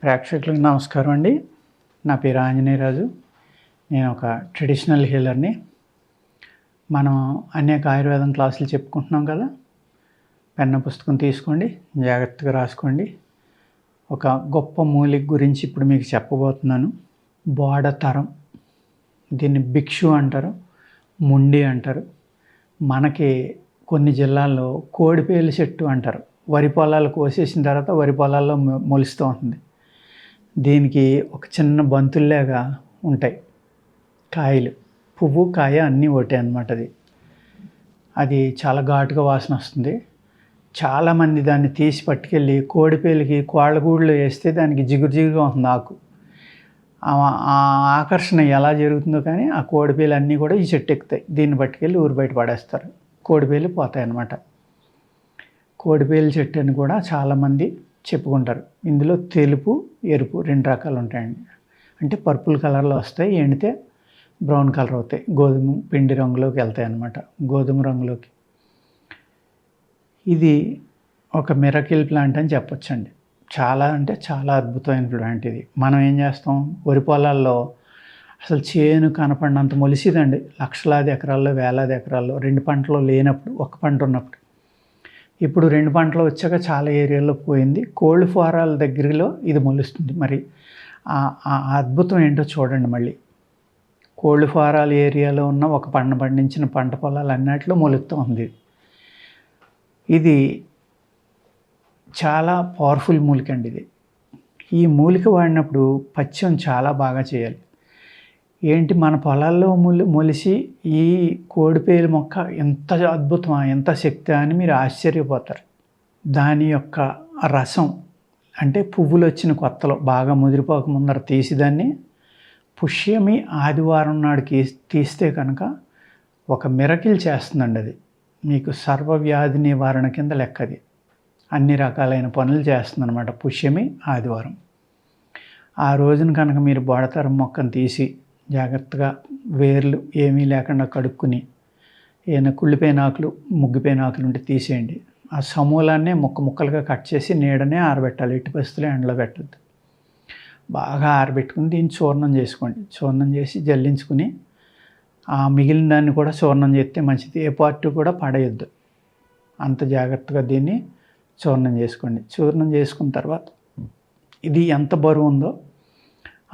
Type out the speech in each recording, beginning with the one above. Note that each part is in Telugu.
ప్రేక్షకులకు నమస్కారం అండి. నా పేరు ఆంజనేయరాజు. నేను ఒక ట్రెడిషనల్ హీలర్ని. మనం అనేక ఆయుర్వేదం క్లాసులు చెప్పుకుంటున్నాం కదా. పెన్ను పుస్తకం తీసుకోండి, జాగ్రత్తగా రాసుకోండి. ఒక గొప్ప మూలిక గురించి ఇప్పుడు మీకు చెప్పబోతున్నాను. బోడతరం. దీన్ని భిక్షు అంటారు, ముండి అంటారు. మనకి కొన్ని జిల్లాల్లో కోడిపేలు చెట్టు అంటారు. వరి పొలాలు కోసేసిన తర్వాత వరి పొలాల్లో మొలుస్తూ ఉంటుంది. దీనికి ఒక చిన్న బంతుల్లాగా ఉంటాయి కాయలు. పువ్వు కాయ అన్నీ ఒకటే అన్నమాట. అది చాలా ఘాటుగా వాసన వస్తుంది. చాలామంది దాన్ని తీసి పట్టుకెళ్ళి కోడిపేలికి కోళ్ళగూడులో వేస్తే దానికి జిగురుగా ఉంటుంది ఆకు. ఆ ఆకర్షణ ఎలా జరుగుతుందో కానీ ఆ కోడిపేలు అన్నీ కూడా ఈ చెట్టు ఎక్కుతాయి. దీన్ని పట్టుకెళ్ళి ఊరు బయట పడేస్తారు. కోడిపేలు పోతాయి అన్నమాట. కోడిపేలు చెట్టు అని కూడా చాలామంది చెప్పుకుంటారు. ఇందులో తెలుపు, ఎరుపు 2 రకాలు ఉంటాయండి. అంటే పర్పుల్ కలర్లో వస్తాయి, ఎండితే బ్రౌన్ కలర్ అవుతాయి, గోధుమ పిండి రంగులోకి వెళ్తాయి అన్నమాట, గోధుమ రంగులోకి. ఇది ఒక మిరకిల్ ప్లాంట్ అని చెప్పొచ్చండి. చాలా అంటే చాలా అద్భుతమైన ప్లాంట్ ఇది. మనం ఏం చేస్తాం, వరి పొలాల్లో అసలు చేను కనపడినంత మొలిసిదండి. లక్షలాది ఎకరాల్లో, వేలాది ఎకరాల్లో 2 పంటలు లేనప్పుడు, 1 పంట ఉన్నప్పుడు. ఇప్పుడు 2 పంటలు వచ్చాక చాలా ఏరియాల్లో పోయింది. కోళ్ళ ఫారాల దగ్గరలో ఇది మొలుస్తుంది. మరి ఆ అద్భుతం ఏంటో చూడండి. మళ్ళీ కోళ్ళ ఫారాల ఏరియాలో ఉన్న ఒక పండించిన పంట పొలాలు అన్నిటిలో మొలుస్తూ ఉంది. ఇది చాలా పవర్ఫుల్ మూలిక అండి. ఈ మూలిక వాడినప్పుడు పథ్యం చాలా బాగా చేయాలి. ఏంటి, మన పొలాల్లో మొలిసి ఈ కోడిపేలు మొక్క ఎంత అద్భుతమా, ఎంత శక్తి అని మీరు ఆశ్చర్యపోతారు. దాని యొక్క రసం అంటే పువ్వులు వచ్చిన కొత్తలో బాగా ముదిరిపోక ముందర తీసి దాన్ని పుష్యమి ఆదివారం నాడుకి తీస్తే కనుక ఒక మిరకిల్ చేస్తుందండి. అది మీకు సర్వవ్యాధి నివారణ కింద లెక్కది. అన్ని రకాలైన పనులు చేస్తుందన్నమాట పుష్యమి ఆదివారం. ఆ రోజున కనుక మీరు బోడతరం మొక్కను తీసి జాగ్రత్తగా వేర్లు ఏమీ లేకుండా కడుక్కుని ఏమైనా కుళ్ళిపోయిన ఆకులు, ముగ్గిపోయిన ఆకులు ఉంటే తీసేయండి. ఆ సమూలాన్నే ముక్కలుగా కట్ చేసి నీడనే ఆరబెట్టాలి. ఎట్టి పరిస్థితుల్లో ఎండలో పెట్టద్దు. బాగా ఆరబెట్టుకుని దీన్ని చూర్ణం చేసుకోండి. చూర్ణం చేసి జల్లించుకుని ఆ మిగిలిన దాన్ని కూడా చూర్ణం చేస్తే మంచిది. ఏ పార్ట్ కూడా పడేయద్దు. అంత జాగ్రత్తగా దీన్ని చూర్ణం చేసుకోండి. చూర్ణం చేసుకున్న తర్వాత ఇది ఎంత బరువు ఉందో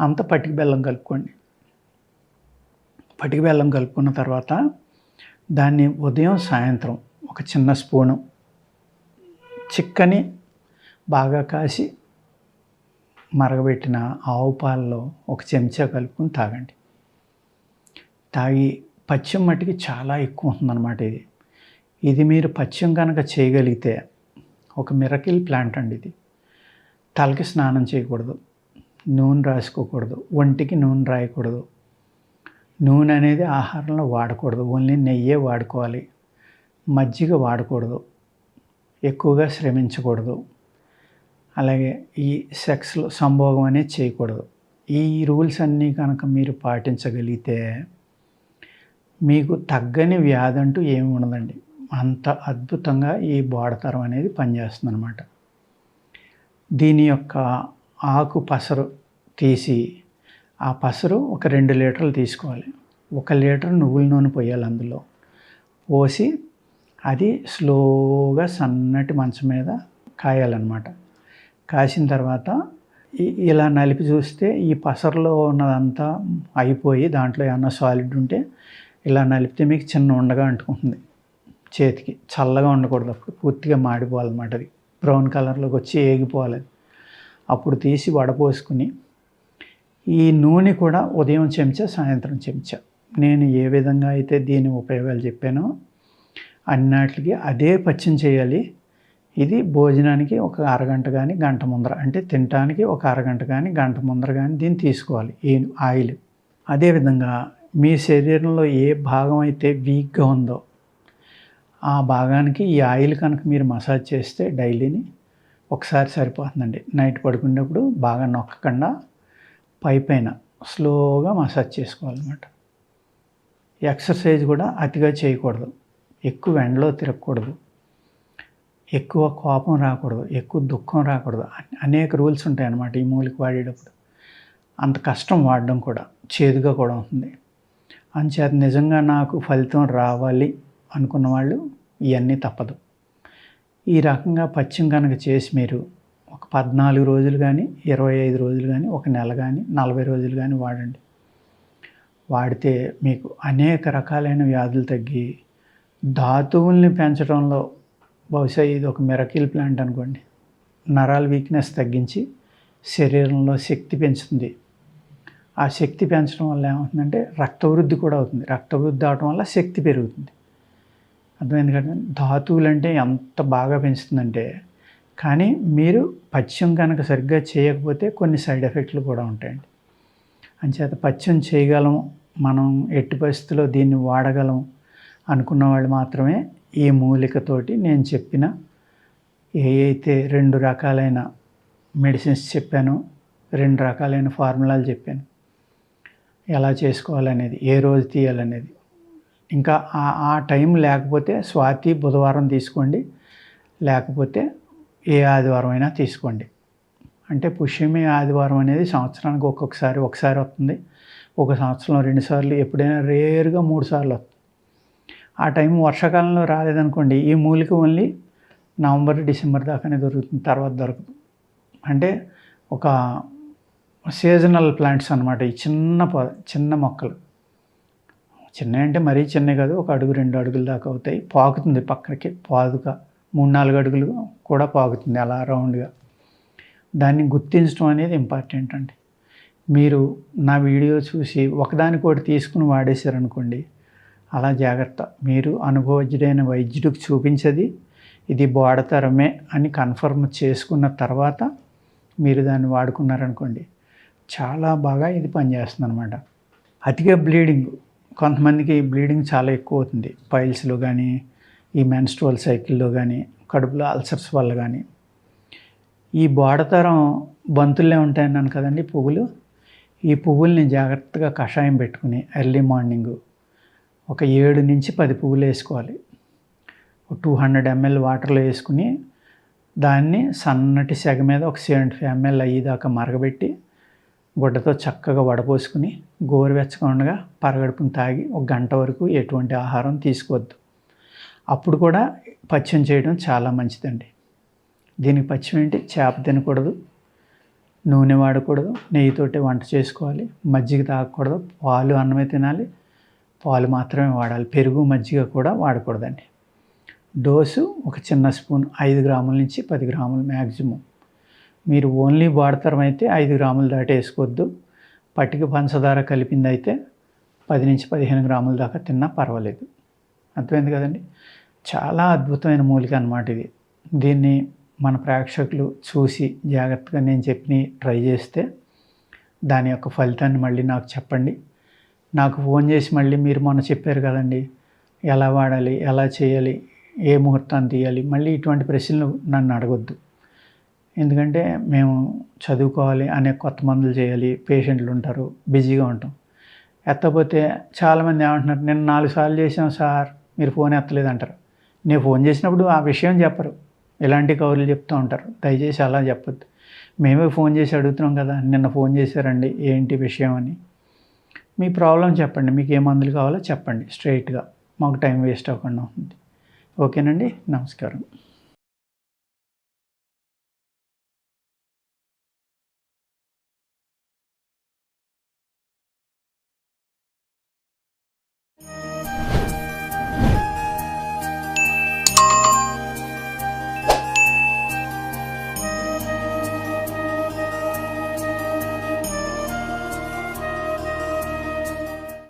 అంత పటిక బెల్లం కలుపుకోండి. పటిక బెల్లం కలుపుకున్న తర్వాత దాన్ని ఉదయం సాయంత్రం ఒక చిన్న స్పూను చిక్కని బాగా కాసి మరగబెట్టిన ఆవు పాలలో ఒక చెంచా కలుపుకొని తాగండి. తాగి పథ్యం మట్టికి చాలా ఎక్కువ ఉంటుందన్నమాట. ఇది మీరు పథ్యం కనుక చేయగలిగితే ఒక మిరకిల్ ప్లాంట్ అండి. ఇది తలకి స్నానం చేయకూడదు, నూనె రాసుకోకూడదు, ఒంటికి నూనె రాయకూడదు, నూనె అనేది ఆహారంలో వాడకూడదు, ఓన్లీ నెయ్యే వాడుకోవాలి, మజ్జిగ వాడకూడదు, ఎక్కువగా శ్రమించకూడదు, అలాగే ఈ సెక్స్లో సంభోగం అనేది చేయకూడదు. ఈ రూల్స్ అన్నీ కనుక మీరు పాటించగలిగితే మీకు తగ్గని వ్యాధి అంటూ ఏమి ఉండదండి. అంత అద్భుతంగా ఈ బోడతరం అనేది పనిచేస్తుంది అన్నమాట. దీని యొక్క ఆకు పసరు తీసి ఆ పసరు ఒక 2 లీటర్లు తీసుకోవాలి. 1 లీటర్ నువ్వుల నూనె పోయాలి. అందులో పోసి అది స్లోగా సన్నటి మంచం మీద కాయాలన్నమాట. కాసిన తర్వాత ఇలా నలిపి చూస్తే ఈ పసరులో ఉన్నదంతా అయిపోయి దాంట్లో ఏమన్నా సాలిడ్ ఉంటే ఇలా నలిపితే మీకు చిన్న ఉండగా అంటుకుంటుంది చేతికి. చల్లగా ఉండకూడదు, అప్పుడు పూర్తిగా మాడిపోవాలన్నమాట. అది బ్రౌన్ కలర్లోకి వచ్చి ఏగిపోవాలి. అప్పుడు తీసి వడపోసుకుని ఈ నూనె కూడా ఉదయం చెంచా, సాయంత్రం చెంచా. నేను ఏ విధంగా అయితే దీని ఉపయోగాలు చెప్పానో అన్నిటికి అదే పథ్యం చేయాలి. ఇది భోజనానికి ఒక అరగంట కానీ గంట ముందర, అంటే తినడానికి ఒక అరగంట కానీ గంట ముందర కానీ దీన్ని తీసుకోవాలి ఈ ఆయిల్. అదేవిధంగా మీ శరీరంలో ఏ భాగం అయితే వీక్గా ఉందో ఆ భాగానికి ఈ ఆయిల్ కనుక మీరు మసాజ్ చేస్తే డైలీని ఒకసారి సరిపోతుందండి. నైట్ పడుకునేటప్పుడు బాగా నొక్కకుండా పైన స్లోగా మసాజ్ చేసుకోవాలన్నమాట. ఎక్సర్సైజ్ కూడా అతిగా చేయకూడదు, ఎక్కువ ఎండలో తిరగకూడదు. ఎక్కువ కోపం రాకూడదు, ఎక్కువ దుఃఖం రాకూడదు. అనేక రూల్స్ ఉంటాయన్నమాట ఈ మూలిక వాడేటప్పుడు. అంత కష్టం వాడడం కూడా, చేదుగా కూడా ఉంటుంది. అంచేత నిజంగా నాకు ఫలితం రావాలి అనుకున్న వాళ్ళు ఇవన్నీ తప్పదు. ఈ రకంగా పథ్యం కనుక చేసి మీరు ఒక 14 రోజులు కానీ, 25 రోజులు కానీ, ఒక నెల కానీ, 40 రోజులు కానీ వాడండి. వాడితే మీకు అనేక రకాలైన వ్యాధులు తగ్గి, ధాతువుల్ని పెంచడంలో బహుశా ఇది ఒక మిరకిల్ ప్లాంట్ అనుకోండి. నరాల వీక్నెస్ తగ్గించి శరీరంలో శక్తి పెంచుతుంది. ఆ శక్తి పెంచడం వల్ల ఏమవుతుందంటే రక్తవృద్ధి కూడా అవుతుంది. రక్తవృద్ధి అవడం వల్ల శక్తి పెరుగుతుంది. అర్థమైంది కదా. ధాతువులు అంటే ఎంత బాగా పెంచుతుందంటే, కానీ మీరు పథ్యం కనుక సరిగ్గా చేయకపోతే కొన్ని సైడ్ ఎఫెక్ట్లు కూడా ఉంటాయండి. అంచేత పథ్యం చేయగలం, మనం ఎట్టి పరిస్థితుల్లో దీన్ని వాడగలం అనుకున్న వాళ్ళు మాత్రమే ఈ మూలికతోటి నేను చెప్పిన అయితే 2 రకాలైన మెడిసిన్స్ చెప్పాను, 2 రకాలైన ఫార్ములాలు చెప్పాను, ఎలా చేసుకోవాలనేది, ఏ రోజు తీయాలనేది. ఇంకా ఆ టైం లేకపోతే స్వాతి బుధవారం తీసుకోండి, లేకపోతే ఏ ఆదివారం అయినా తీసుకోండి. అంటే పుష్యమి ఆదివారం అనేది సంవత్సరానికి ఒకసారి వస్తుంది. ఒక సంవత్సరంలో 2 సార్లు, ఎప్పుడైనా రేర్గా 3 సార్లు వస్తుంది. ఆ టైం వర్షాకాలంలో రాలేదనుకోండి, ఈ మూలిక ఓన్లీ నవంబర్, డిసెంబర్ దాకానే దొరుకుతుంది, తర్వాత దొరకదు. అంటే ఒక సీజనల్ ప్లాంట్స్ అనమాట. ఈ చిన్న మొక్కలు, చిన్నవి అంటే మరీ చిన్నవి కాదు, 1 అడుగు 2 అడుగుల దాకా అవుతాయి. పాకుతుంది పక్కకి, పాదుక 3-4 అడుగులు కూడా పాకుతుంది అలా రౌండ్గా. దాన్ని గుర్తించడం అనేది ఇంపార్టెంట్ అండి. మీరు నా వీడియో చూసి ఒకదానికోటి తీసుకుని వాడేశారనుకోండి, అలా జాగ్రత్త. మీరు అనుభవజ్ఞుడైన వైద్యుడికి చూపించేది ఇది బోడతరమే అని కన్ఫర్మ్ చేసుకున్న తర్వాత మీరు దాన్ని వాడుకున్నారనుకోండి, చాలా బాగా ఇది పనిచేస్తుంది అనమాట. అతిగా బ్లీడింగ్, కొంతమందికి బ్లీడింగ్ చాలా ఎక్కువ అవుతుంది. పైల్స్లో కానీ, ఈ మెన్స్ట్రువల్ సైకిల్లో కానీ, కడుపులో అల్సర్స్ వల్ల కానీ. ఈ బోడతరం బంతుల్లే ఉంటాయన్నాను కదండి పువ్వులు. ఈ పువ్వుల్ని జాగ్రత్తగా కషాయం పెట్టుకుని ఎర్లీ మార్నింగు ఒక 7 నుంచి 10 పువ్వులు వేసుకోవాలి. 200 ml వాటర్లో వేసుకుని దాన్ని సన్నటి సెగ మీద ఒక 75 ml అయ్యేదాకా మరగబెట్టి గుడ్డతో చక్కగా వడపోసుకుని గోరువెచ్చగా ఉండగా పరగడుపుని తాగి 1 గంట వరకు ఎటువంటి ఆహారం తీసుకోవద్దు. అప్పుడు కూడా పథ్యం చేయడం చాలా మంచిదండి. దీనికి పథ్యం ఏంటి? చేప తినకూడదు, నూనె వాడకూడదు, నెయ్యితోటే వంట చేసుకోవాలి, మజ్జిగ తాగకూడదు, పాలు అన్నమే తినాలి, పాలు మాత్రమే వాడాలి, పెరుగు మజ్జిగ కూడా వాడకూడదండి. డోసు ఒక చిన్న స్పూన్, 5 గ్రాముల నుంచి 10 గ్రాములు మ్యాక్సిమం. మీరు ఓన్లీ వాడతరం అయితే 5 గ్రాములు దాటి వేసుకోవద్దు. పట్టిక పంచదార కలిపింది అయితే 10 నుంచి 15 గ్రాముల దాకా తిన్నా పర్వాలేదు. అర్థమైంది కదండి. చాలా అద్భుతమైన మూలిక అన్నమాట ఇది. దీన్ని మన ప్రేక్షకులు చూసి జాగ్రత్తగా నేను చెప్పి ట్రై చేస్తే దాని యొక్క ఫలితాన్ని మళ్ళీ నాకు చెప్పండి. నాకు ఫోన్ చేసి మళ్ళీ మీరు మొన్న చెప్పారు కదండి, ఎలా వాడాలి, ఎలా చేయాలి, ఏ ముహూర్తాన్ని తీయాలి, మళ్ళీ ఇటువంటి ప్రశ్నలు నన్ను అడగొద్దు. ఎందుకంటే మేము చదువుకోవాలి, అనేక కొత్త మందులు చేయాలి, పేషెంట్లు ఉంటారు, బిజీగా ఉంటాం. ఎత్తపోతే చాలామంది ఏమంటున్నారు, నేను 4 సార్లు చేసాం సార్, మీరు ఫోన్ ఎత్తలేదు అంటారు. నేను ఫోన్ చేసినప్పుడు ఆ విషయం చెప్పరు, ఇలాంటి కబుర్లు చెప్తూ ఉంటారు. దయచేసి అలా చెప్పొద్దు. మేమే ఫోన్ చేసి అడుగుతున్నాం కదా, నిన్న ఫోన్ చేశారండి ఏంటి విషయం అని. మీ ప్రాబ్లం చెప్పండి, మీకు ఏ మందులు కావాలో చెప్పండి స్ట్రైట్గా, మాకు టైం వేస్ట్ అవ్వకుండా ఉంటుంది. ఓకేనండి, నమస్కారం.